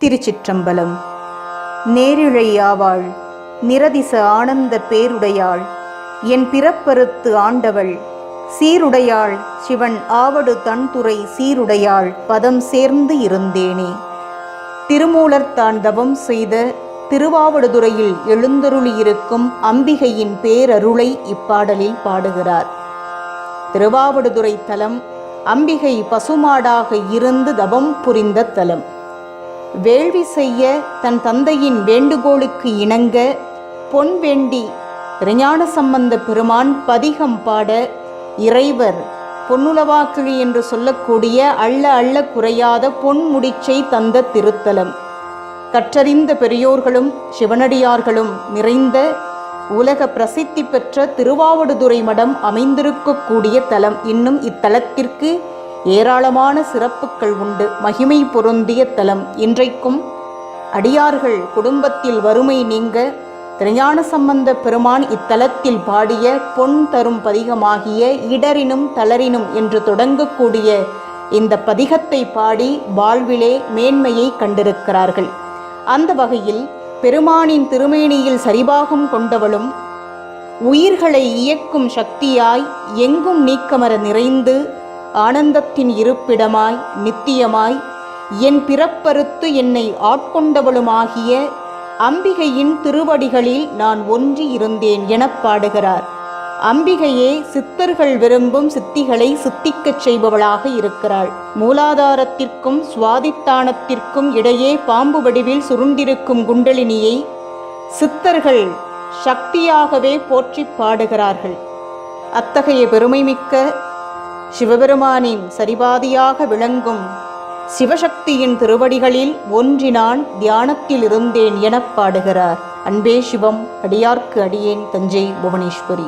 திருச்சிற்றம்பலம். நேரிழை ஆவாள் நிரதிச ஆனந்த பேருடையாள், என் பிறப்பறுத்து ஆண்டவள் சீருடையாள், சிவன் ஆவடு தன்துறை சீருடையாள், பதம் சேர்ந்து இருந்தேனே. திருமூலர் தான் தவம் செய்த திருவாவடுதுறையில் எழுந்தருளியிருக்கும் அம்பிகையின் பேரருளை இப்பாடலில் பாடுகிறார். திருவாவடுதுறை தலம் அம்பிகை பசுமாடாக இருந்து தவம் புரிந்த தலம். வேள்வி செய்ய தன் தந்தையின் வேண்டுகோளுக்கு இணங்க பொன் வேண்டி திருஞான சம்பந்த பெருமான் பதிகம் பாட இறைவர் பொன்னுலவாக்கிழி என்று சொல்லக்கூடிய அள்ள அள்ள குறையாத பொன் முடிச்சை தந்த திருத்தலம். கற்றறிந்த பெரியோர்களும் சிவனடியார்களும் நிறைந்த உலக பிரசித்தி பெற்ற திருவாவடுதுறை மடம் அமைந்திருக்கக்கூடிய தலம். இன்னும் இத்தலத்திற்கு ஏராளமான சிறப்புகள் உண்டு. மகிமை பொருந்திய தலம். இன்றைக்கும் அடியார்கள் குடும்பத்தில் வறுமை நீங்க திருஞான சம்பந்த பெருமான் இத்தலத்தில் பாடிய பொன் தரும் பதிகமாகிய இடரினும் தளரினும் என்று தொடங்கக்கூடிய இந்த பதிகத்தை பாடி வாழ்விலே மேன்மையை கண்டிருக்கிறார்கள். அந்த வகையில் பெருமானின் திருமேனியில் சரிபாகம் கொண்டவளும் உயிர்களை இயக்கும் சக்தியாய் எங்கும் நீக்கமர நிறைந்து ஆனந்தத்தின் இருப்பிடமாய் நித்தியமாய் என் பிறப்பறுத்து என்னை ஆட்கொண்டவளுமாகிய அம்பிகையின் திருவடிகளில் நான் ஒன்றி இருந்தேன் எனப் பாடுகிறார். அம்பிகையே சித்தர்கள் விரும்பும் சித்திகளை சித்திக்கச் செய்பவளாக இருக்கிறாள். மூலாதாரத்திற்கும் சுவாதித்தானத்திற்கும் இடையே பாம்பு வடிவில் சுருண்டிருக்கும் குண்டலினியை சித்தர்கள் சக்தியாகவே போற்றி பாடுகிறார்கள். அத்தகைய பெருமைமிக்க சிவபெருமானின் சரிபாதியாக விளங்கும் சிவசக்தியின் திருவடிகளில் ஒன்றினான் தியானத்தில் இருந்தேன் எனப் பாடுகிறார். அன்பே சிவம், அடியார்க்கு அடியேன். தஞ்சை புவனேஸ்வரி.